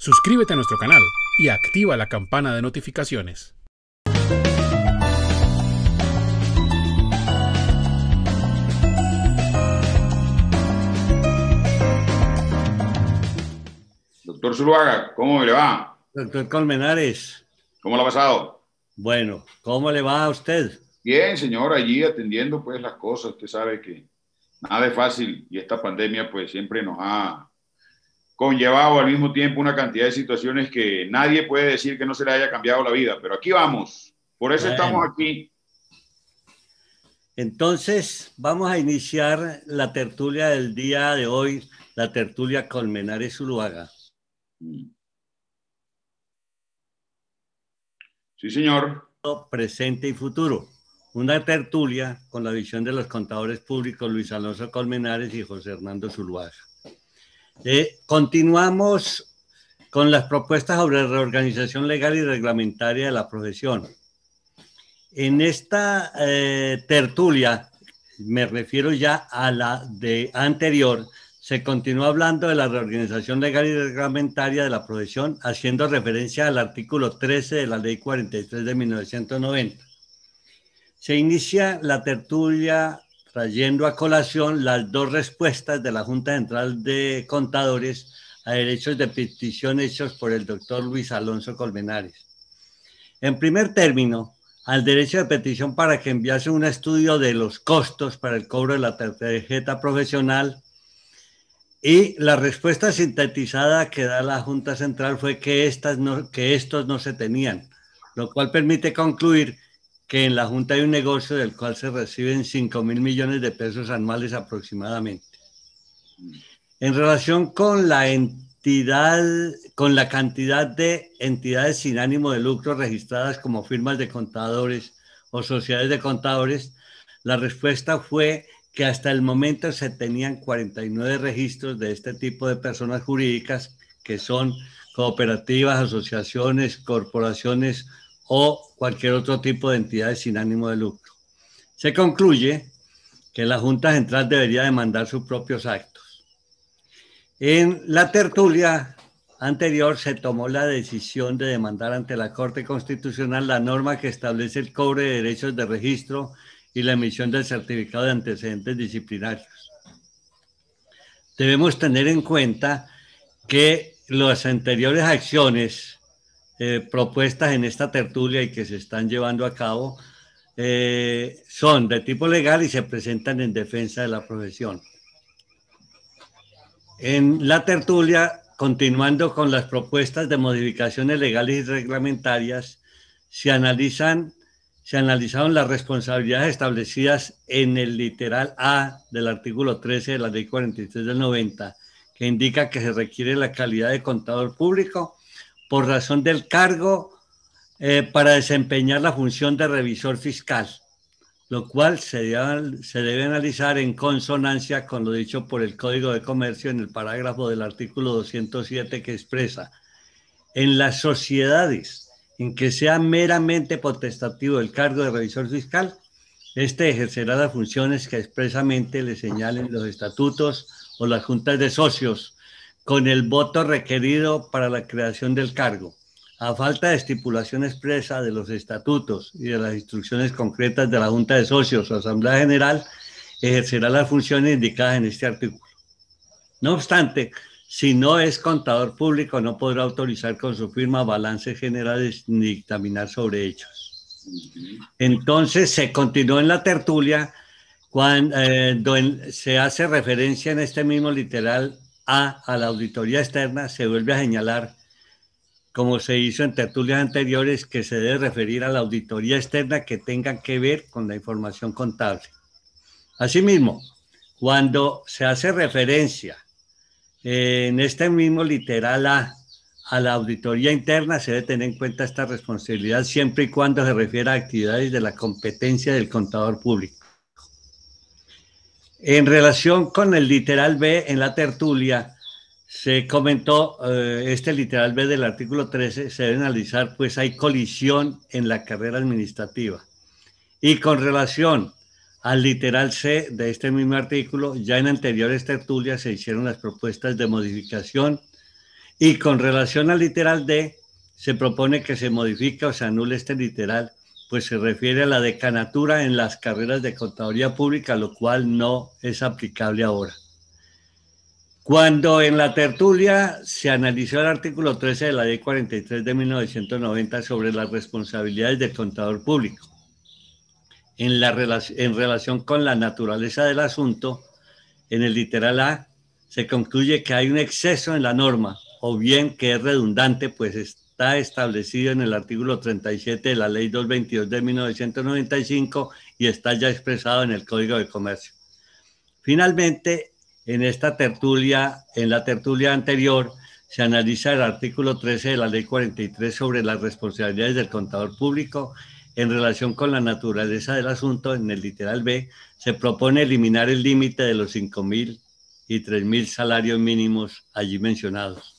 Suscríbete a nuestro canal y activa la campana de notificaciones. Doctor Zuluaga, ¿cómo le va? Doctor Colmenares, ¿Cómo lo ha pasado? bueno, ¿cómo le va a usted? Bien, señor, allí atendiendo pues las cosas. Usted sabe que nada es fácil y esta pandemia pues siempre nos ha conllevado al mismo tiempo una cantidad de situaciones que nadie puede decir que no se le haya cambiado la vida, pero aquí vamos. Por eso estamos Bueno, aquí. entonces vamos a iniciar la tertulia del día de hoy, la tertulia Colmenares Zuluaga. Sí, señor. Presente y futuro. Una tertulia con la visión de los contadores públicos Luis Alonso Colmenares y José Hernando Zuluaga. Continuamos con las propuestas sobre reorganización legal y reglamentaria de la profesión. En esta tertulia, me refiero ya a la de anterior, se continúa hablando de la reorganización legal y reglamentaria de la profesión, haciendo referencia al artículo 13 de la Ley 43 de 1990. Se inicia la tertulia trayendo a colación las dos respuestas de la Junta Central de Contadores a derechos de petición hechos por el doctor Luis Alonso Colmenares. En primer término, al derecho de petición para que enviase un estudio de los costos para el cobro de la tarjeta profesional, y la respuesta sintetizada que da la Junta Central fue que estos no se tenían, lo cual permite concluir que en la Junta hay un negocio del cual se reciben 5.000 millones de pesos anuales aproximadamente. En relación con la cantidad de entidades sin ánimo de lucro registradas como firmas de contadores o sociedades de contadores, la respuesta fue que hasta el momento se tenían 49 registros de este tipo de personas jurídicas, que son cooperativas, asociaciones, corporaciones o cualquier otro tipo de entidades sin ánimo de lucro. Se concluye que la Junta Central debería demandar sus propios actos. En la tertulia anterior se tomó la decisión de demandar ante la Corte Constitucional la norma que establece el cobro de derechos de registro y la emisión del certificado de antecedentes disciplinarios. Debemos tener en cuenta que las anteriores acciones propuestas en esta tertulia y que se están llevando a cabo son de tipo legal y se presentan en defensa de la profesión. En la tertulia, continuando con las propuestas de modificaciones legales y reglamentarias, se analizaron las responsabilidades establecidas en el literal A del artículo 13 de la Ley 43 del 90, que indica que se requiere la calidad de contador público por razón del cargo para desempeñar la función de revisor fiscal, lo cual se debe analizar en consonancia con lo dicho por el Código de Comercio en el parágrafo del artículo 207 que expresa: en las sociedades en que sea meramente potestativo el cargo de revisor fiscal, este ejercerá las funciones que expresamente le señalen los estatutos o las juntas de socios, con el voto requerido para la creación del cargo. A falta de estipulación expresa de los estatutos y de las instrucciones concretas de la Junta de Socios o Asamblea General, ejercerá las funciones indicadas en este artículo. No obstante, si no es contador público, no podrá autorizar con su firma balances generales ni dictaminar sobre ellos. Entonces, se continuó en la tertulia cuando se hace referencia en este mismo literal a la auditoría externa. Se vuelve a señalar, como se hizo en tertulias anteriores, que se debe referir a la auditoría externa que tenga que ver con la información contable. Asimismo, cuando se hace referencia en este mismo literal a la auditoría interna, se debe tener en cuenta esta responsabilidad siempre y cuando se refiera a actividades de la competencia del contador público. En relación con el literal B en la tertulia, se comentó este literal B del artículo 13, se debe analizar, pues hay colisión en la carrera administrativa. Y con relación al literal C de este mismo artículo, ya en anteriores tertulias se hicieron las propuestas de modificación Y con relación al literal D, se propone que se modifique o se anule este literal, pues se refiere a la decanatura en las carreras de contaduría pública, lo cual no es aplicable ahora. Cuando en la tertulia se analizó el artículo 13 de la Ley 43 de 1990 sobre las responsabilidades del contador público, en relación con la naturaleza del asunto, en el literal A se concluye que hay un exceso en la norma, o bien que es redundante, pues está establecido en el artículo 37 de la Ley 222 de 1995 y está ya expresado en el Código de Comercio. Finalmente, en la tertulia anterior, se analiza el artículo 13 de la Ley 43 sobre las responsabilidades del contador público. En relación con la naturaleza del asunto, en el literal B, se propone eliminar el límite de los 5.000 y 3.000 salarios mínimos allí mencionados.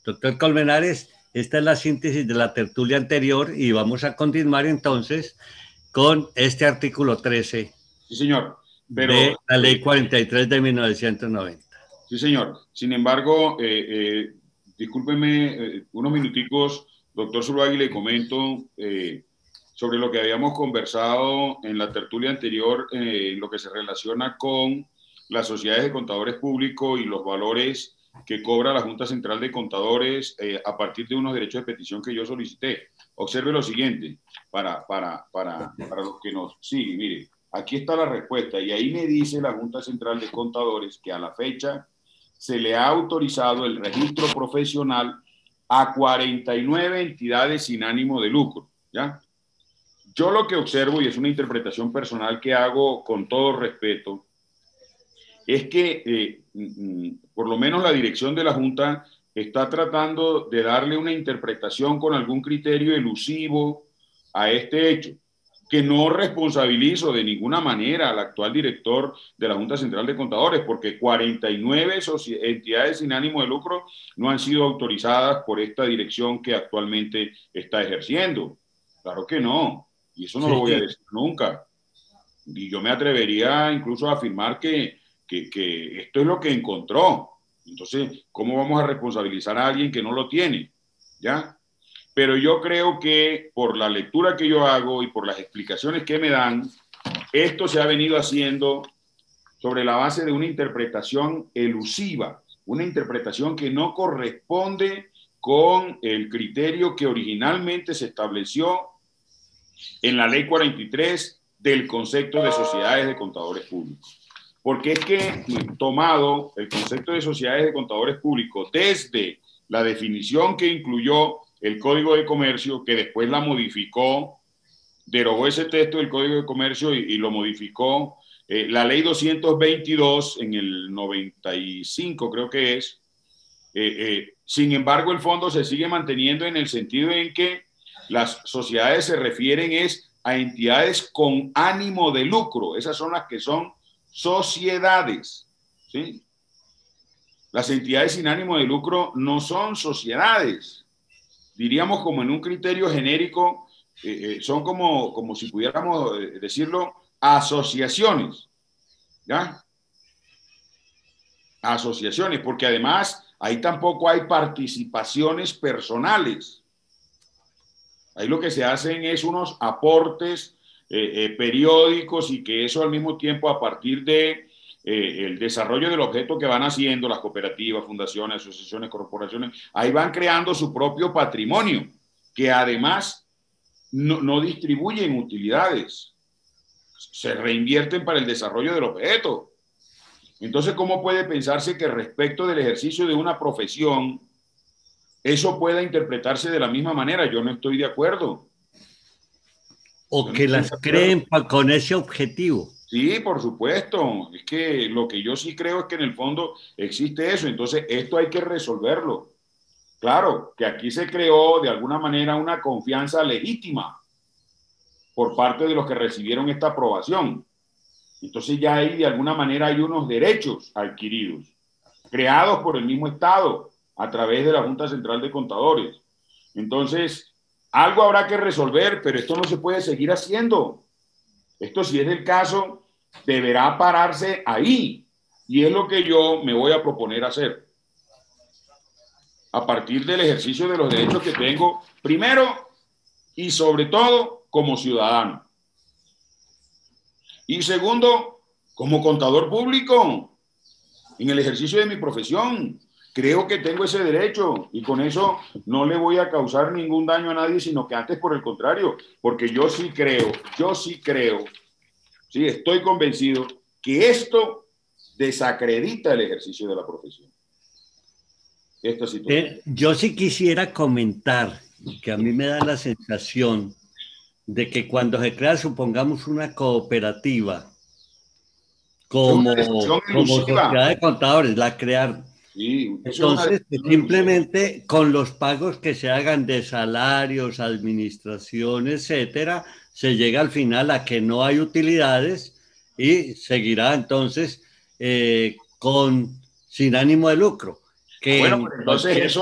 Doctor Colmenares, esta es la síntesis de la tertulia anterior y vamos a continuar entonces con este artículo 13 Sí, señor. Pero, de la Ley 43 de 1990. Sí, señor. Sin embargo, discúlpeme unos minuticos, doctor Zuluaga, le comento sobre lo que habíamos conversado en la tertulia anterior, en lo que se relaciona con las sociedades de contadores públicos y los valores que cobra la Junta Central de Contadores a partir de unos derechos de petición que yo solicité. Observe lo siguiente, para los que nos siguen, mire. Aquí está la respuesta y ahí me dice la Junta Central de Contadores que a la fecha se le ha autorizado el registro profesional a 49 entidades sin ánimo de lucro, ¿ya? Yo lo que observo, y es una interpretación personal que hago con todo respeto, es que por lo menos la dirección de la Junta está tratando de darle una interpretación con algún criterio elusivo a este hecho, que no responsabilizo de ninguna manera al actual director de la Junta Central de Contadores, porque 49 entidades sin ánimo de lucro no han sido autorizadas por esta dirección que actualmente está ejerciendo. Claro que no, y eso no lo voy a decir nunca. Y yo me atrevería incluso a afirmar que esto es lo que encontró. Entonces, ¿cómo vamos a responsabilizar a alguien que no lo tiene? ¿Ya? Pero yo creo que por la lectura que yo hago y por las explicaciones que me dan, esto se ha venido haciendo sobre la base de una interpretación elusiva, una interpretación que no corresponde con el criterio que originalmente se estableció en la Ley 43 del concepto de sociedades de contadores públicos. Porque es que, tomado el concepto de sociedades de contadores públicos desde la definición que incluyó el Código de Comercio, que después la modificó, derogó ese texto del Código de Comercio y lo modificó la Ley 222 en el 95, creo que es. Sin embargo, el fondo se sigue manteniendo en el sentido en que las sociedades se refieren a entidades con ánimo de lucro. Esas son las que son sociedades, ¿sí? Las entidades sin ánimo de lucro no son sociedades. Diríamos como en un criterio genérico, son como si pudiéramos decirlo, asociaciones, ¿ya? Asociaciones, porque además ahí tampoco hay participaciones personales. Ahí lo que se hacen es unos aportes periódicos y que eso al mismo tiempo a partir de el desarrollo del objeto que van haciendo las cooperativas, fundaciones, asociaciones, corporaciones, ahí van creando su propio patrimonio, que además no distribuyen utilidades, se reinvierten para el desarrollo del objeto. Entonces, ¿cómo puede pensarse que respecto del ejercicio de una profesión eso pueda interpretarse de la misma manera? Yo no estoy de acuerdo. O que las creen con ese objetivo. Sí, por supuesto. Es que lo que yo sí creo es que en el fondo existe eso. Entonces, esto hay que resolverlo. Claro, que aquí se creó de alguna manera una confianza legítima por parte de los que recibieron esta aprobación. Entonces ya ahí de alguna manera hay unos derechos adquiridos, creados por el mismo Estado a través de la Junta Central de Contadores. Entonces, algo habrá que resolver, pero esto no se puede seguir haciendo. Esto, si es el caso, deberá pararse ahí. Y es lo que yo me voy a proponer hacer. a partir del ejercicio de los derechos que tengo, primero y sobre todo como ciudadano. Y segundo, como contador público, en el ejercicio de mi profesión. Creo que tengo ese derecho y con eso no le voy a causar ningún daño a nadie, sino que antes por el contrario, porque yo sí creo, sí, estoy convencido que esto desacredita el ejercicio de la profesión. Esta situación. Yo sí quisiera comentar que a mí me da la sensación de que cuando se crea, supongamos, una cooperativa como sociedad de contadores, la crear. Sí, entonces, simplemente con los pagos que se hagan de salarios, administración, etcétera, se llega al final a que no hay utilidades y seguirá entonces sin ánimo de lucro. Que bueno, pues entonces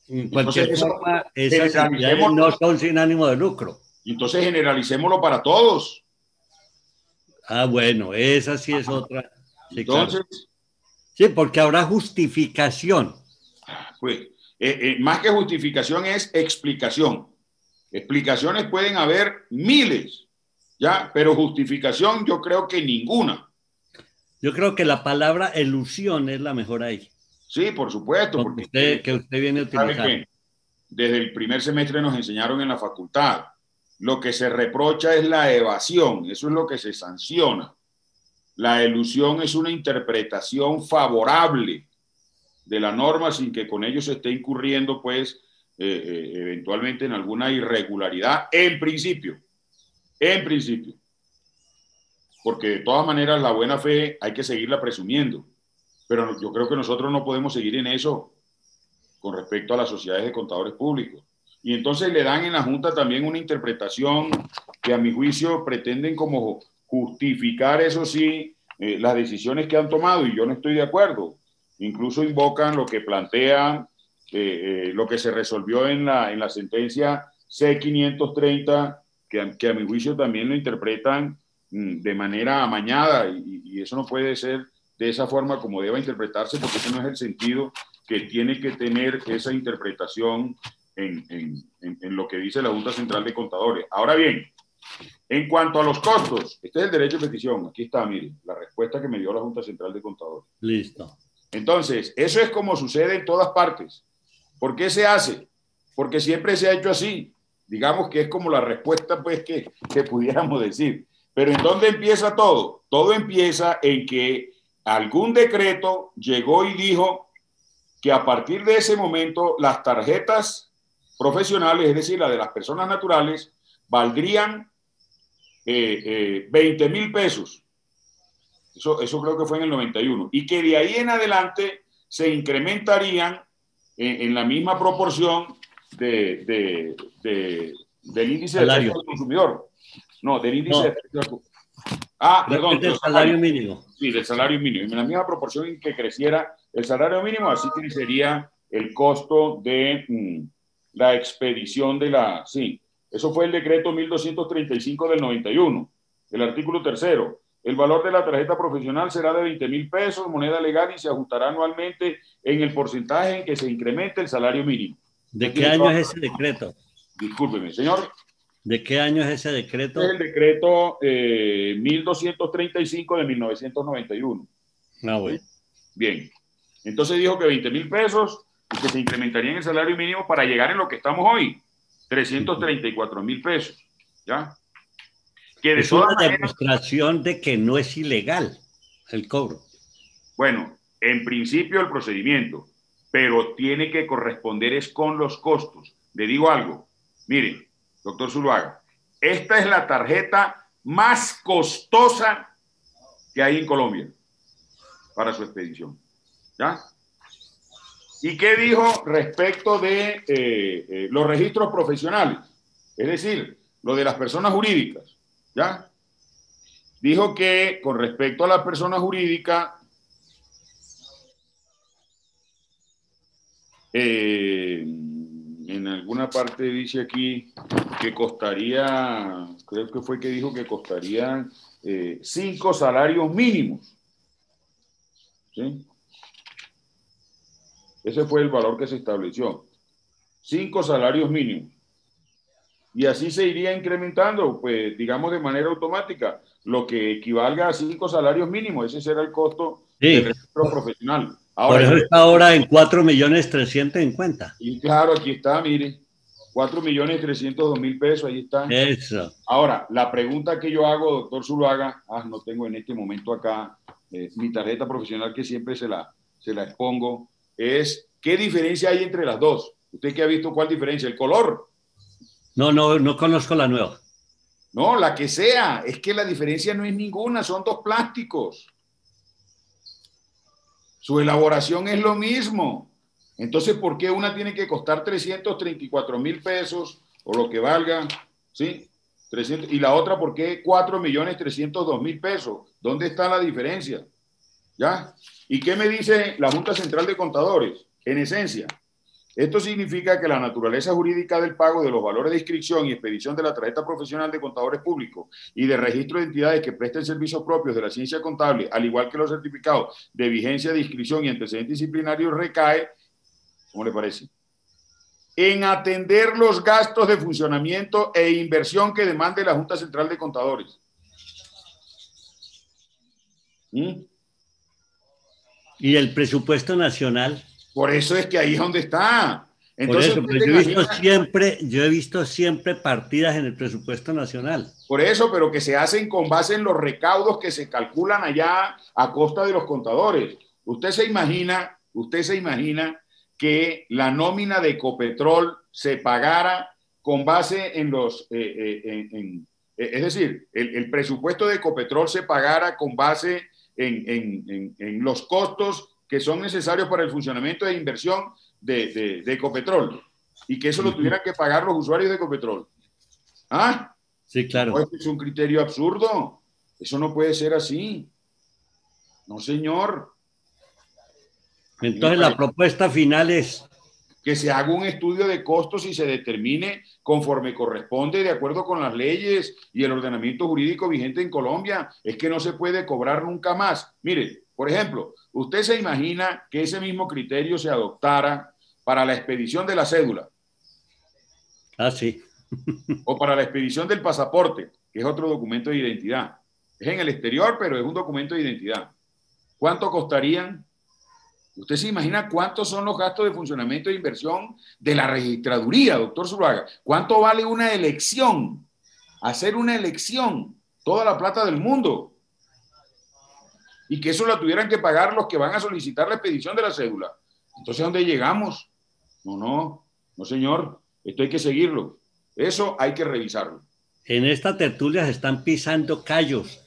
en cualquier forma, esas actividades no son sin ánimo de lucro. Entonces generalicémoslo para todos. Ah, bueno, esa sí es otra. Sí, entonces, claro. Sí, porque habrá justificación. Pues, más que justificación es explicación. Explicaciones pueden haber miles, ¿ya? Pero justificación yo creo que ninguna. Yo creo que la palabra elusión es la mejor ahí. Sí, por supuesto. Porque que usted viene a utilizar. Desde el primer semestre nos enseñaron en la facultad. Lo que se reprocha es la evasión, eso es lo que se sanciona. La elusión es una interpretación favorable de la norma sin que con ello se esté incurriendo, pues, eventualmente en alguna irregularidad, en principio. Porque de todas maneras la buena fe hay que seguirla presumiendo. Pero yo creo que nosotros no podemos seguir en eso con respecto a las sociedades de contadores públicos. Y entonces le dan en la Junta también una interpretación que a mi juicio pretenden como justificar, eso sí, las decisiones que han tomado, y yo no estoy de acuerdo. Incluso invocan lo que plantea, lo que se resolvió en la sentencia C-530, que a mi juicio también lo interpretan de manera amañada, y eso no puede ser de esa forma como deba interpretarse, porque ese no es el sentido que tiene que tener esa interpretación en lo que dice la Junta Central de Contadores. Ahora bien, en cuanto a los costos, este es el derecho de petición. Aquí está, mire, la respuesta que me dio la Junta Central de Contadores. Listo. Entonces, eso es como sucede en todas partes. ¿Por qué se hace? Porque siempre se ha hecho así. Digamos que es como la respuesta, pues, que pudiéramos decir. Pero ¿en dónde empieza todo? Todo empieza en que algún decreto llegó y dijo que a partir de ese momento las tarjetas profesionales, es decir, la de las personas naturales, valdrían 20.000 pesos. Eso creo que fue en el 91. Y que de ahí en adelante se incrementarían en la misma proporción del índice de precio del consumidor. No, del índice de precio del consumidor. Perdón. Del salario mínimo. Sí, del salario mínimo. En la misma proporción en que creciera el salario mínimo, así crecería el costo de la expedición de la... Sí, eso fue el decreto 1235 del 91. El artículo 3º. El valor de la tarjeta profesional será de 20.000 pesos, moneda legal, y se ajustará anualmente en el porcentaje en que se incremente el salario mínimo. ¿De qué año es ese decreto? Discúlpeme, señor. ¿De qué año es ese decreto? Es el decreto 1235 de 1991. Ah, bueno. Bien. Entonces dijo que 20.000 pesos y que se incrementaría en el salario mínimo para llegar en lo que estamos hoy, 334.000 pesos. ¿Ya? Que de es una demostración de que no es ilegal el cobro. Bueno, en principio el procedimiento, pero tiene que corresponder es con los costos. Le digo algo. Miren, doctor Zuluaga, esta es la tarjeta más costosa que hay en Colombia para su expedición. ¿Ya? ¿Y qué dijo respecto de los registros profesionales? Es decir, lo de las personas jurídicas. ¿Ya? Dijo que con respecto a la persona jurídica, en alguna parte dice aquí que costaría, creo que fue que dijo que costaría 5 salarios mínimos. ¿Sí? Ese fue el valor que se estableció. 5 salarios mínimos. Y así se iría incrementando, pues digamos de manera automática, lo que equivalga a 5 salarios mínimos. Ese será el costo del Sí, registro profesional. por Ahora, eso yo, está ahora en 4.350.000. y claro, aquí está, mire, 4.302.000 pesos, ahí está. Eso. Ahora, la pregunta que yo hago, doctor Zuluaga, no tengo en este momento acá mi tarjeta profesional que siempre se la expongo, es ¿qué diferencia hay entre las dos? ¿Usted qué ha visto cuál diferencia? El color. No conozco la nueva. No, la que sea, es que la diferencia no es ninguna, son dos plásticos. Su elaboración es lo mismo. Entonces, ¿por qué una tiene que costar 334.000 pesos o lo que valga? ¿Sí? 300, y la otra, ¿por qué 4.302.000 pesos? ¿Dónde está la diferencia? ¿Ya? ¿Y qué me dice la Junta Central de Contadores? En esencia, esto significa que la naturaleza jurídica del pago de los valores de inscripción y expedición de la tarjeta profesional de contadores públicos y de registro de entidades que presten servicios propios de la ciencia contable, al igual que los certificados de vigencia de inscripción y antecedentes disciplinarios, recae, ¿cómo le parece?, en atender los gastos de funcionamiento e inversión que demande la Junta Central de Contadores. ¿Y el presupuesto nacional? Por eso es que ahí es donde está. Por Entonces, eso, usted pero se imagina, yo he visto siempre partidas en el presupuesto nacional. por eso, pero que se hacen con base en los recaudos que se calculan allá a costa de los contadores. Usted se imagina que la nómina de Ecopetrol se pagara con base en los, es decir, el presupuesto de Ecopetrol se pagara con base en los costos que son necesarios para el funcionamiento de inversión de Ecopetrol y que eso lo tuvieran que pagar los usuarios de Ecopetrol. ¿Ah? Sí, claro. No, este es un criterio absurdo. Eso no puede ser así. No, señor. Entonces la propuesta final es Que se haga un estudio de costos y se determine conforme corresponde de acuerdo con las leyes y el ordenamiento jurídico vigente en Colombia. Es que no se puede cobrar nunca más. Mire, por ejemplo, usted se imagina que ese mismo criterio se adoptara para la expedición de la cédula. Sí. O para la expedición del pasaporte, que es otro documento de identidad. Es en el exterior, pero es un documento de identidad. ¿Cuánto costarían? ¿Usted se imagina cuántos son los gastos de funcionamiento e inversión de la registraduría, doctor Zuluaga? ¿Cuánto vale una elección? Hacer una elección, toda la plata del mundo. Y que eso la tuvieran que pagar los que van a solicitar la expedición de la cédula. Entonces, ¿a dónde llegamos? No, señor. Esto hay que seguirlo. Eso hay que revisarlo. En esta tertulia se están pisando callos.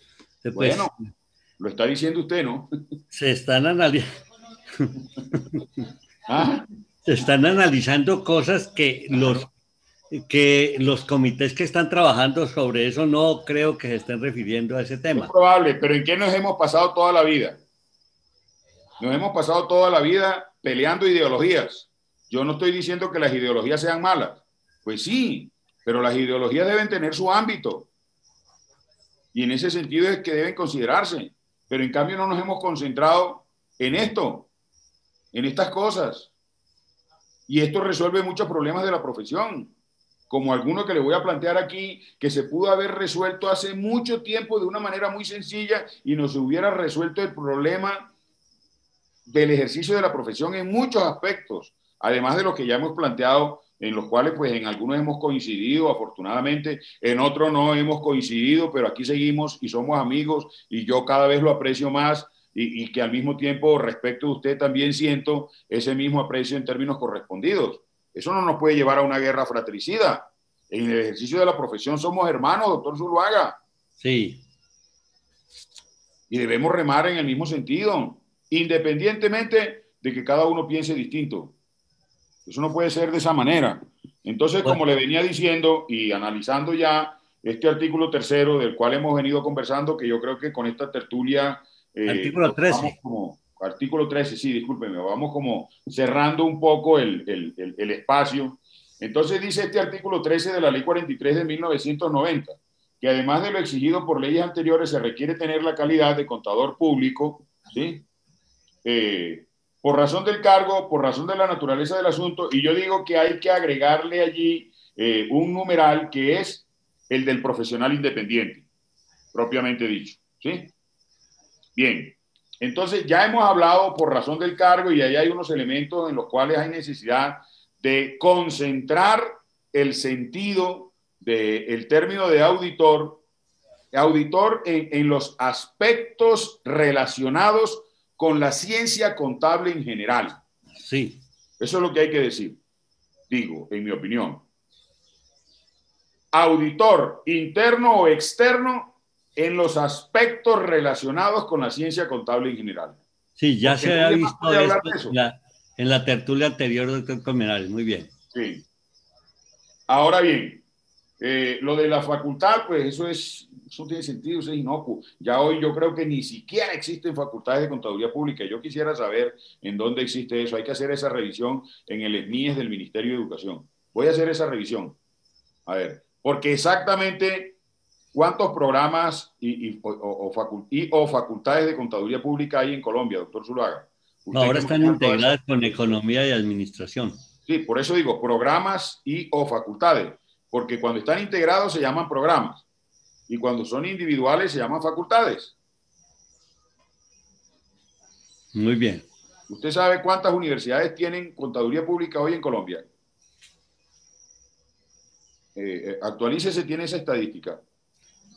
Bueno, lo está diciendo usted, ¿no? Se están analizando. ¿Ah? Se están analizando cosas que los comités que están trabajando sobre eso no creo que se estén refiriendo a ese tema. Es probable, pero ¿en qué nos hemos pasado toda la vida? Nos hemos pasado toda la vida peleando ideologías. Yo no estoy diciendo que las ideologías sean malas. Pues sí, pero las ideologías deben tener su ámbito. Y en ese sentido es que deben considerarse. Pero en cambio no nos hemos concentrado en esto, en estas cosas. Y esto resuelve muchos problemas de la profesión, como alguno que le voy a plantear aquí, que se pudo haber resuelto hace mucho tiempo de una manera muy sencilla y nos hubiera resuelto el problema del ejercicio de la profesión en muchos aspectos, además de los que ya hemos planteado, en los cuales pues en algunos hemos coincidido, afortunadamente, en otros no hemos coincidido, pero aquí seguimos y somos amigos y yo cada vez lo aprecio más y que al mismo tiempo respecto de usted también siento ese mismo aprecio en términos correspondidos. Eso no nos puede llevar a una guerra fratricida. En el ejercicio de la profesión somos hermanos, doctor Zuluaga. Sí. Y debemos remar en el mismo sentido, independientemente de que cada uno piense distinto. Eso no puede ser de esa manera. Entonces, como le venía diciendo y analizando ya este artículo 3º del cual hemos venido conversando, que yo creo que con esta tertulia... artículo 13. Artículo 13, sí, discúlpeme, vamos como cerrando un poco el espacio. Entonces dice este artículo 13 de la Ley 43 de 1990, que además de lo exigido por leyes anteriores, se requiere tener la calidad de contador público, ¿sí? por razón del cargo, por razón de la naturaleza del asunto, y yo digo que hay que agregarle allí un numeral que es el del profesional independiente, propiamente dicho, ¿sí? Bien, entonces ya hemos hablado por razón del cargo y ahí hay unos elementos en los cuales hay necesidad de concentrar el sentido del término de auditor en los aspectos relacionados con la ciencia contable en general. Sí. Eso es lo que hay que decir, digo, en mi opinión. Auditor interno o externo en los aspectos relacionados con la ciencia contable en general. Sí, ya Porque se había nadie más visto puede hablar esto de eso. en la tertulia anterior, doctor Colmenares. Muy bien. Sí. Ahora bien, lo de la facultad, pues eso tiene sentido, eso es inocuo. Ya hoy yo creo que ni siquiera existen facultades de contaduría pública. Yo quisiera saber en dónde existe eso. Hay que hacer esa revisión en el ESMIES del Ministerio de Educación. Voy a hacer esa revisión. A ver, porque exactamente cuántos programas o facultades de contaduría pública hay en Colombia, doctor Zuluaga. Usted Ahora que están maneja toda esa... integradas con economía y administración. Sí, por eso digo programas o facultades, porque cuando están integrados se llaman programas y cuando son individuales se llaman facultades. Muy bien. ¿Usted sabe cuántas universidades tienen contaduría pública hoy en Colombia? Actualícese, tiene esa estadística.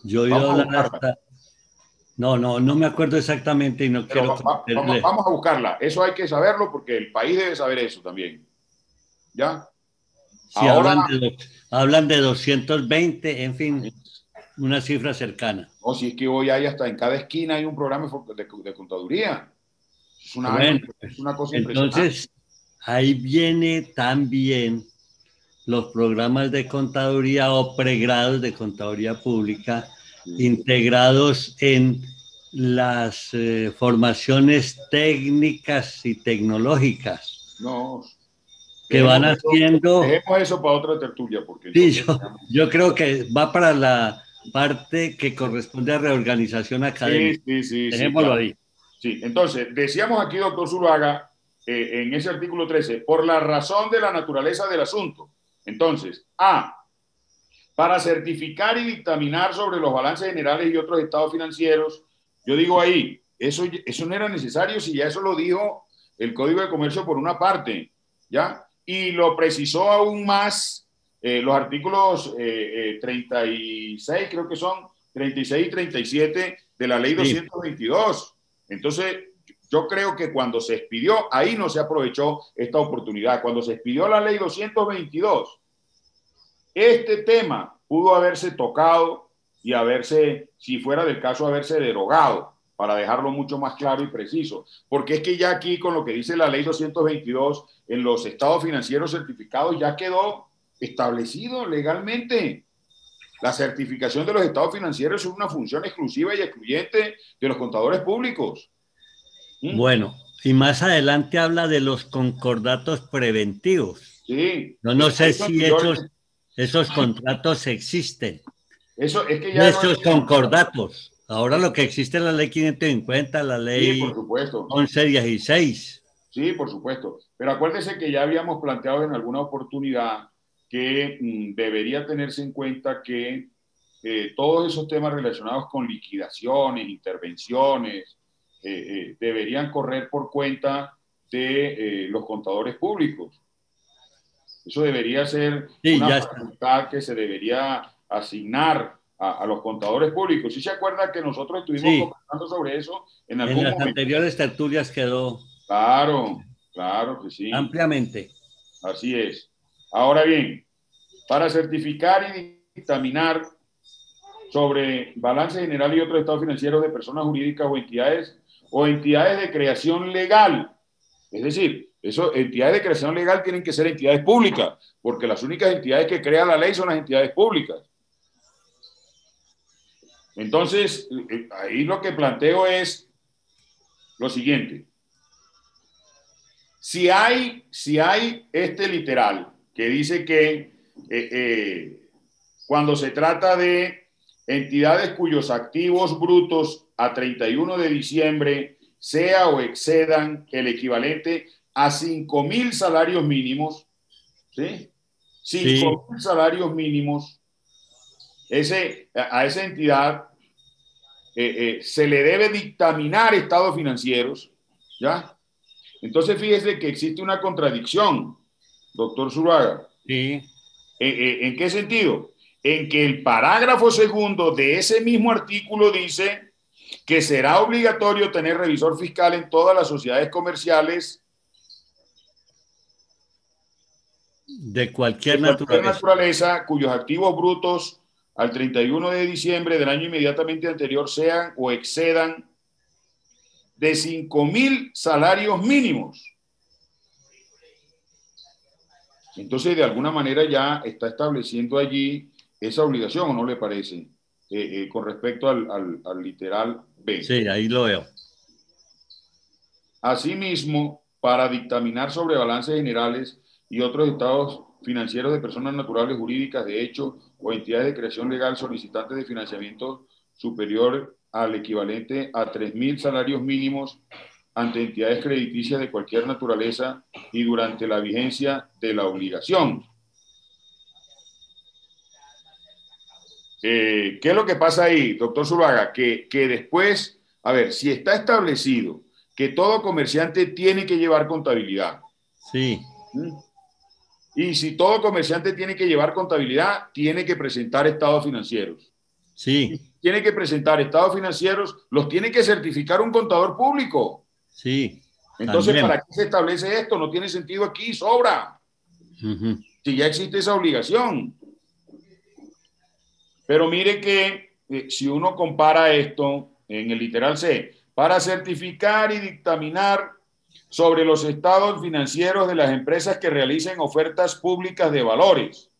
Yo he oído Vamos a hablar buscarla. hasta... No me acuerdo exactamente y no Pero quiero cometerle. vamos a buscarla. Eso hay que saberlo porque el país debe saber eso también. ¿Ya? Sí, Ahora, hablan de 220, en fin, una cifra cercana. no, si es que hoy hay hasta en cada esquina hay un programa de contaduría. Bueno, Es una cosa impresionante. entonces ahí viene también los programas de contaduría o pregrados de contaduría pública integrados en las formaciones técnicas y tecnológicas No, que van haciendo. dejemos eso para otra tertulia, porque Sí, entonces... yo creo que va para la parte que corresponde a reorganización académica. Sí, Dejémoslo claro. ahí. Sí, entonces, decíamos aquí, doctor Zuluaga, en ese artículo 13, por la razón de la naturaleza del asunto. Entonces, para certificar y dictaminar sobre los balances generales y otros estados financieros, yo digo ahí, eso no era necesario si ya eso lo dijo el Código de Comercio por una parte, ¿ya? Y lo precisó aún más los artículos 36, creo que son 36 y 37 de la Ley 222. Entonces, yo creo que cuando se expidió, ahí no se aprovechó esta oportunidad. Cuando se expidió la Ley 222, este tema pudo haberse tocado y haberse, si fuera del caso, haberse derogado, para dejarlo mucho más claro y preciso. Porque es que ya aquí, con lo que dice la Ley 222, en los estados financieros certificados ya quedó establecido legalmente. La certificación de los estados financieros es una función exclusiva y excluyente de los contadores públicos. Bueno, y más adelante habla de los concordatos preventivos. Sí. Yo no sé si esos contratos existen. Eso es que ya esos concordatos. Ahora lo que existe es la ley 550, la ley sí, por supuesto. 1116. Sí, por supuesto. Pero acuérdese que ya habíamos planteado en alguna oportunidad que debería tenerse en cuenta que todos esos temas relacionados con liquidaciones, intervenciones, deberían correr por cuenta de los contadores públicos. Eso debería ser una facultad que se debería asignar a los contadores públicos. ¿Sí se acuerda que nosotros estuvimos conversando sobre eso en algún momento? En las anteriores tertulias quedó. Claro que sí. Ampliamente. Así es. Ahora bien, para certificar y dictaminar sobre balance general y otros estados financieros de personas jurídicas o entidades de creación legal, es decir, entidades de creación legal tienen que ser entidades públicas, porque las únicas entidades que crea la ley son las entidades públicas. Entonces, ahí lo que planteo es lo siguiente. Si hay este literal que dice que cuando se trata de entidades cuyos activos brutos a 31 de diciembre sea o excedan el equivalente a 5.000 salarios mínimos, ¿sí? 5.000 salarios mínimos, a esa entidad se le debe dictaminar estados financieros, ¿ya? Entonces fíjese que existe una contradicción, doctor Zuluaga. Sí. ¿En qué sentido? En que el parágrafo segundo de ese mismo artículo dice que será obligatorio tener revisor fiscal en todas las sociedades comerciales de cualquier naturaleza cuyos activos brutos al 31 de diciembre del año inmediatamente anterior sean o excedan de 5.000 salarios mínimos. Entonces, de alguna manera ya está estableciendo allí esa obligación, ¿o no le parece? Con respecto al literal B. Sí, ahí lo veo. Asimismo, para dictaminar sobre balances generales y otros estados financieros de personas naturales, jurídicas, de hecho, o entidades de creación legal solicitantes de financiamiento superior al equivalente a 3.000 salarios mínimos ante entidades crediticias de cualquier naturaleza y durante la vigencia de la obligación. ¿Qué es lo que pasa ahí, doctor Zuluaga? Que después, a ver, si está establecido que todo comerciante tiene que llevar contabilidad. Sí. Y si todo comerciante tiene que llevar contabilidad, tiene que presentar estados financieros. Sí. Tiene que presentar estados financieros, los tiene que certificar un contador público. Sí. Entonces, también. ¿para qué se establece esto? No tiene sentido aquí, sobra. Si ya existe esa obligación. Pero mire que si uno compara esto en el literal C, para certificar y dictaminar sobre los estados financieros de las empresas que realicen ofertas públicas de valores,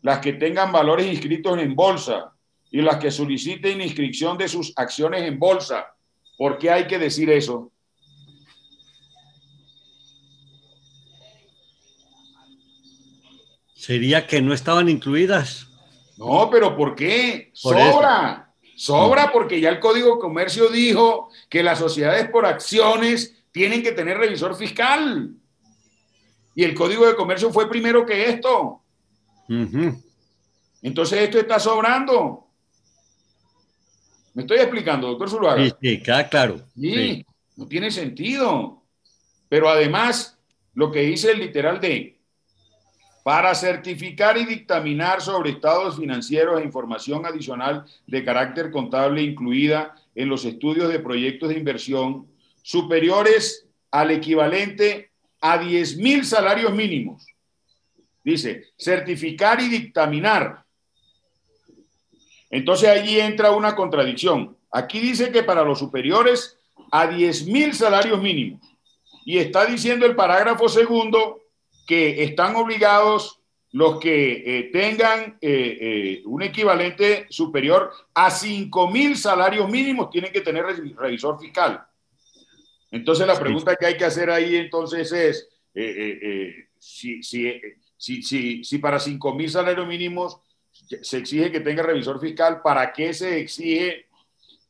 las que tengan valores inscritos en bolsa y las que soliciten inscripción de sus acciones en bolsa. ¿Por qué hay que decir eso? Sería que no estaban incluidas. No, pero ¿por qué? Por Sobra. Sobra porque ya el Código de Comercio dijo que las sociedades por acciones tienen que tener revisor fiscal. Y el Código de Comercio fue primero que esto. Entonces esto está sobrando. ¿Me estoy explicando, doctor Zuluaga? Sí, sí, queda claro. Sí, no tiene sentido. Pero además, lo que dice el literal D, para certificar y dictaminar sobre estados financieros e información adicional de carácter contable incluida en los estudios de proyectos de inversión superiores al equivalente a 10.000 salarios mínimos. Dice, certificar y dictaminar. Entonces allí entra una contradicción. Aquí dice que para los superiores a 10.000 salarios mínimos. Y está diciendo el parágrafo segundo que están obligados los que tengan un equivalente superior a 5.000 salarios mínimos, tienen que tener revisor fiscal. Entonces la pregunta que hay que hacer ahí entonces es, si para 5.000 salarios mínimos se exige que tenga revisor fiscal, ¿para qué se exige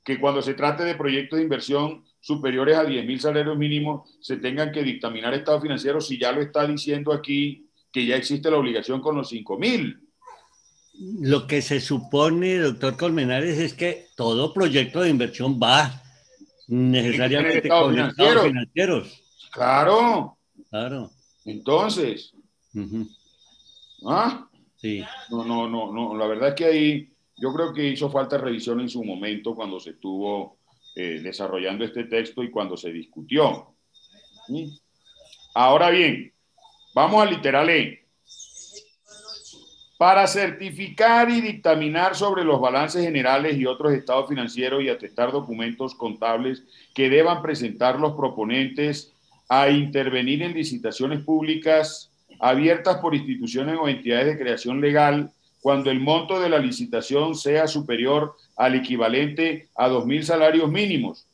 que cuando se trate de proyectos de inversión superiores a 10.000 salarios mínimos se tengan que dictaminar estados financieros si ya lo está diciendo aquí que ya existe la obligación con los 5.000? Lo que se supone, doctor Colmenares, es que todo proyecto de inversión va necesariamente con estados financieros. Claro. Claro. Entonces, sí. No, la verdad es que ahí yo creo que hizo falta revisión en su momento cuando se estuvo desarrollando este texto y cuando se discutió. ¿Sí? Ahora bien, vamos al literal E. Para certificar y dictaminar sobre los balances generales y otros estados financieros y atestar documentos contables que deban presentar los proponentes a intervenir en licitaciones públicas abiertas por instituciones o entidades de creación legal cuando el monto de la licitación sea superior al equivalente a 2.000 salarios mínimos.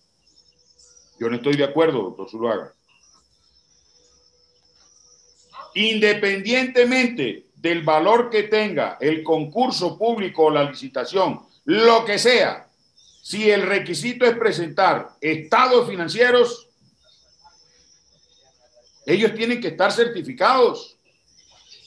Yo no estoy de acuerdo, doctor Zuluaga. Independientemente del valor que tenga el concurso público o la licitación, lo que sea, Si el requisito es presentar estados financieros, ellos tienen que estar certificados.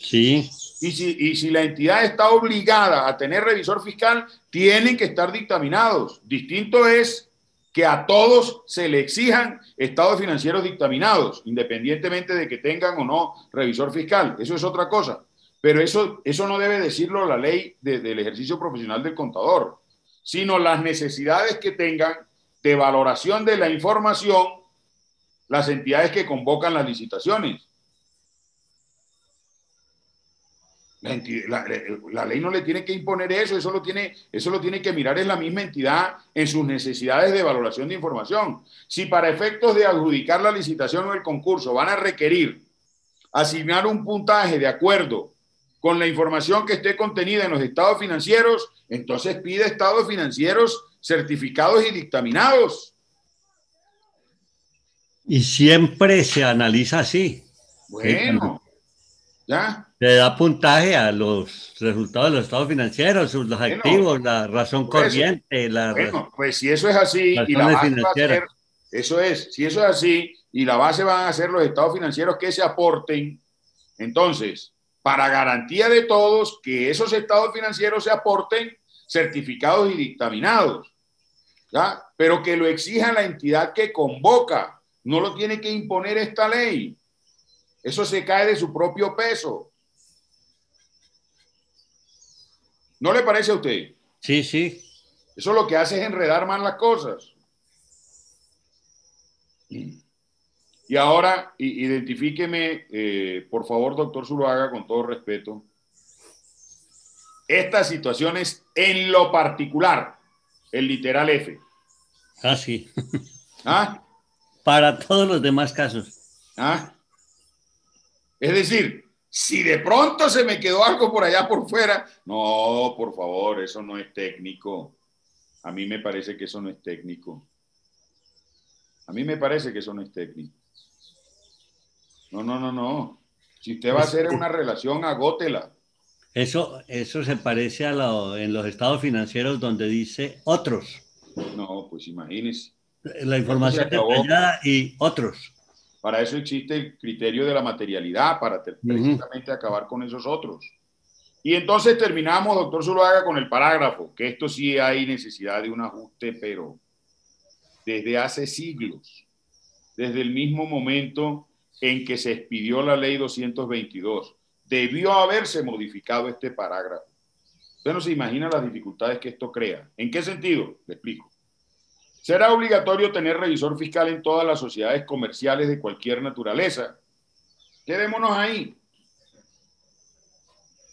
Sí. Y si la entidad está obligada a tener revisor fiscal, tienen que estar dictaminados. Distinto es que a todos se le exijan estados financieros dictaminados, independientemente de que tengan o no revisor fiscal. Eso es otra cosa. Pero eso no debe decirlo la ley del ejercicio profesional del contador, sino las necesidades que tengan de valoración de la información las entidades que convocan las licitaciones. La ley no le tiene que imponer eso lo tiene que mirar es la misma entidad en sus necesidades de valoración de información. Si para efectos de adjudicar la licitación o el concurso van a requerir asignar un puntaje de acuerdo con la información que esté contenida en los estados financieros, entonces pide estados financieros certificados y dictaminados. Y siempre se analiza así. Bueno, ¿ya? Se da puntaje a los resultados de los estados financieros, los activos, la razón corriente, bueno, pues si eso es así y la base va a ser, si eso es así y la base van a ser los estados financieros que se aporten, entonces, para garantía de todos, que esos estados financieros se aporten certificados y dictaminados, ¿ya? Pero que lo exija la entidad que convoca, no lo tiene que imponer esta ley. Eso se cae de su propio peso. ¿No le parece a usted? Sí, sí. Eso lo que hace es enredar más las cosas. Y ahora, identifíqueme, por favor, doctor Zuluaga, con todo respeto, estas situaciones en lo particular, el literal F. Ah, sí. ¿Ah? Para todos los demás casos. ¿Ah? Es decir, si de pronto se me quedó algo por allá por fuera, no, por favor, eso no es técnico. A mí me parece que eso no es técnico. A mí me parece que eso no es técnico. No. Si usted va a hacer una relación, agótela. Eso se parece en los estados financieros donde dice otros. No, pues imagínese. La información detallada y otros. Para eso existe el criterio de la materialidad, para precisamente acabar con esos otros. Y entonces terminamos, doctor Zuluaga, con el parágrafo, que esto sí hay necesidad de un ajuste, pero desde hace siglos, desde el mismo momento en que se expidió la ley 222, debió haberse modificado este parágrafo. Usted no se imagina las dificultades que esto crea. ¿En qué sentido? Le explico. Será obligatorio tener revisor fiscal en todas las sociedades comerciales de cualquier naturaleza. Quedémonos ahí.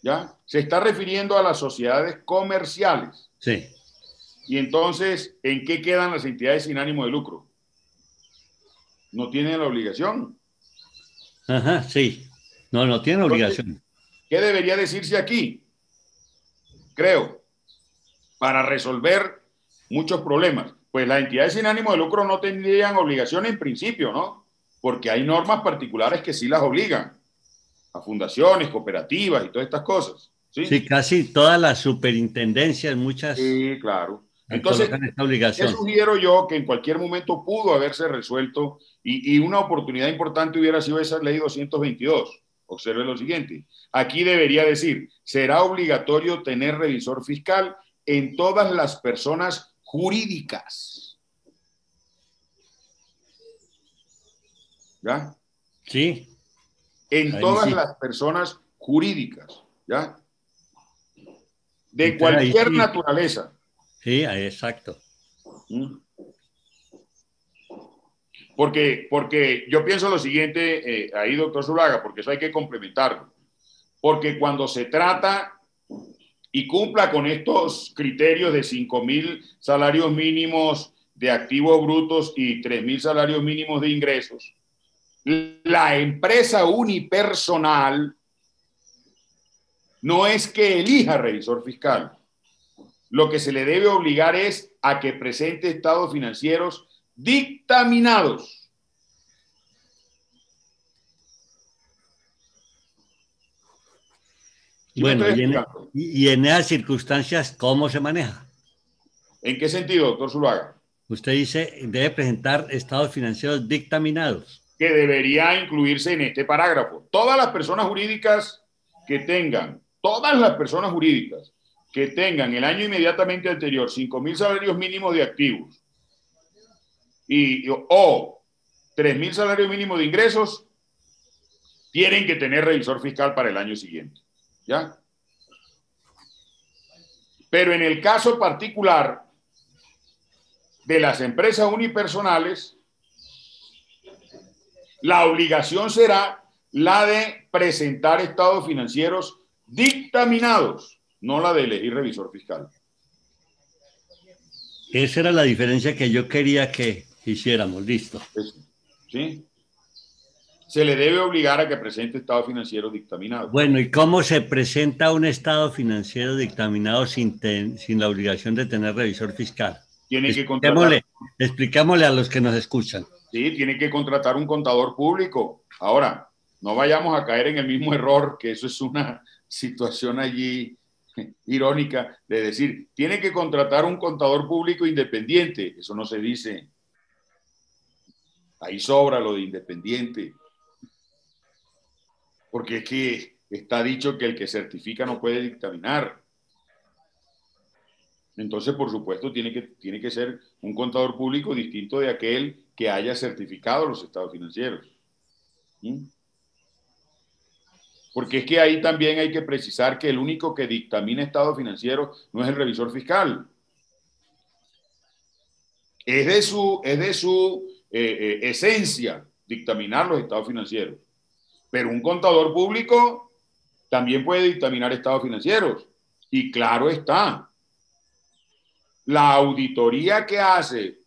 ¿Ya? Se está refiriendo a las sociedades comerciales. Sí. Y entonces, ¿en qué quedan las entidades sin ánimo de lucro? ¿No tienen la obligación? Ajá, sí. No tienen obligación. ¿Qué debería decirse aquí? Creo, para resolver muchos problemas. Pues las entidades sin ánimo de lucro no tendrían obligación en principio, ¿no? Porque hay normas particulares que sí las obligan. A fundaciones, cooperativas y todas estas cosas. Sí, casi todas las superintendencias, muchas. Sí, claro. Entonces, esta obligación. ¿qué sugiero yo? Que en cualquier momento pudo haberse resuelto y una oportunidad importante hubiera sido esa ley 222. Observe lo siguiente. Aquí debería decir, será obligatorio tener revisor fiscal en todas las personas jurídicas. ¿Ya? Sí. En todas las personas jurídicas, ¿ya? De cualquier naturaleza. Sí, exacto. Porque yo pienso lo siguiente, ahí, doctor Zuluaga, porque eso hay que complementarlo. Porque cuando se trata y cumpla con estos criterios de 5.000 salarios mínimos de activos brutos y 3.000 salarios mínimos de ingresos, la empresa unipersonal no es que elija revisor fiscal. Lo que se le debe obligar es a que presente estados financieros dictaminados. Bueno, y en esas circunstancias, ¿cómo se maneja? ¿En qué sentido, doctor Zuluaga? Usted dice, debe presentar estados financieros dictaminados. Que debería incluirse en este parágrafo. Todas las personas jurídicas que tengan, el año inmediatamente anterior 5.000 salarios mínimos de activos o 3.000 salarios mínimos de ingresos, tienen que tener revisor fiscal para el año siguiente. ¿Ya? Pero en el caso particular de las empresas unipersonales, la obligación será la de presentar estados financieros dictaminados, no la de elegir revisor fiscal. Esa era la diferencia que yo quería que hiciéramos. Listo. ¿Sí? Se le debe obligar a que presente estado financiero dictaminado. Bueno, ¿y cómo se presenta un estado financiero dictaminado sin la obligación de tener revisor fiscal? Tiene que contratar. Explicámosle a los que nos escuchan. Sí, tiene que contratar un contador público. Ahora, no vayamos a caer en el mismo error, que eso es una situación allí irónica, de decir, tiene que contratar un contador público independiente. Eso no se dice. Ahí sobra lo de independiente. Porque es que está dicho que el que certifica no puede dictaminar. Entonces, por supuesto, tiene que ser un contador público distinto de aquel que haya certificado los estados financieros. ¿Sí? Porque es que ahí también hay que precisar que el único que dictamina estados financieros no es el revisor fiscal. Es de su esencia dictaminar los estados financieros. Pero un contador público también puede dictaminar estados financieros. Y claro está, la auditoría que hace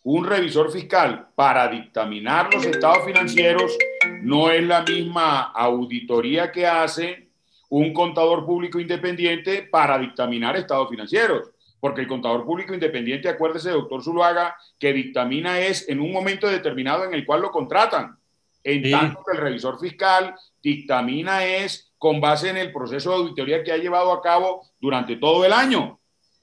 un revisor fiscal para dictaminar los estados financieros no es la misma auditoría que hace un contador público independiente para dictaminar estados financieros. Porque el contador público independiente, acuérdese, doctor Zuluaga, que dictamina es en un momento determinado en el cual lo contratan. En tanto que el revisor fiscal dictamina es con base en el proceso de auditoría que ha llevado a cabo durante todo el año.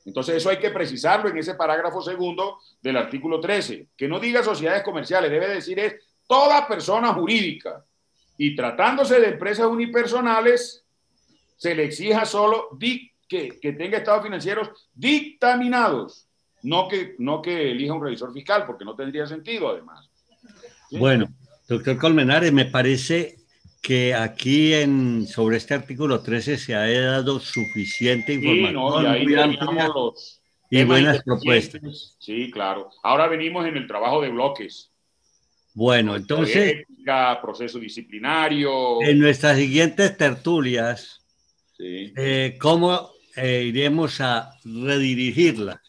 Entonces eso hay que precisarlo en ese parágrafo segundo del artículo 13. Que no diga sociedades comerciales, debe decir es toda persona jurídica. Y tratándose de empresas unipersonales, se le exija solo que tenga estados financieros dictaminados. No que elija un revisor fiscal, porque no tendría sentido además. ¿Sí? Bueno. Doctor Colmenares, me parece que aquí sobre este artículo 13 se ha dado suficiente información, y ahí muy amplia y buenas propuestas. Sí, claro. Ahora venimos en el trabajo de bloques. Bueno, entonces, ética, proceso disciplinario. En nuestras siguientes tertulias, sí. ¿Cómo iremos a redirigirlas?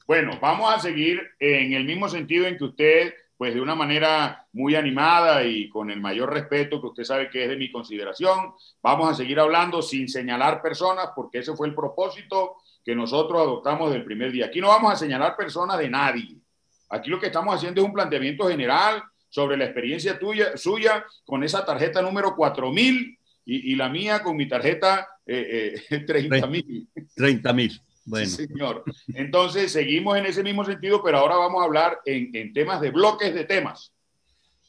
Bueno, vamos a seguir en el mismo sentido en que usted, pues de una manera muy animada y con el mayor respeto que usted sabe que es de mi consideración, vamos a seguir hablando sin señalar personas, porque ese fue el propósito que nosotros adoptamos del primer día. Aquí no vamos a señalar personas de nadie. Aquí lo que estamos haciendo es un planteamiento general sobre la experiencia suya con esa tarjeta número 4.000 y la mía con mi tarjeta 30.000. 30.000. Bueno. Sí, señor. Entonces, seguimos en ese mismo sentido, pero ahora vamos a hablar en temas de bloques de temas.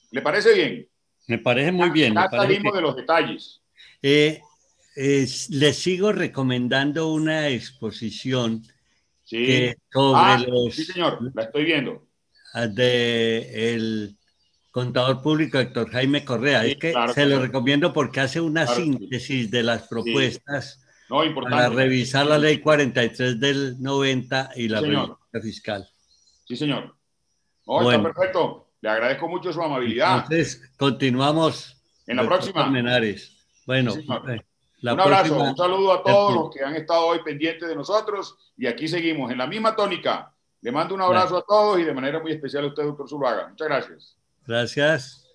¿Le parece bien? Me parece muy bien. Ya salimos de los detalles. Les sigo recomendando una exposición sí. sobre los... Sí, señor, la estoy viendo. El contador público Héctor Jaime Correa. Sí, es que claro, se lo recomiendo porque hace una síntesis de las propuestas. Sí. No, importante. Para revisar la ley 43 del 90 y la revisión fiscal. Sí, señor. No, bueno, está perfecto. Le agradezco mucho su amabilidad. Entonces, continuamos. En la próxima. Menares. Bueno, sí, un abrazo, un saludo a todos los que han estado hoy pendientes de nosotros y aquí seguimos en la misma tónica. Le mando un abrazo a todos y de manera muy especial a usted, doctor Zuluaga. Muchas gracias. Gracias.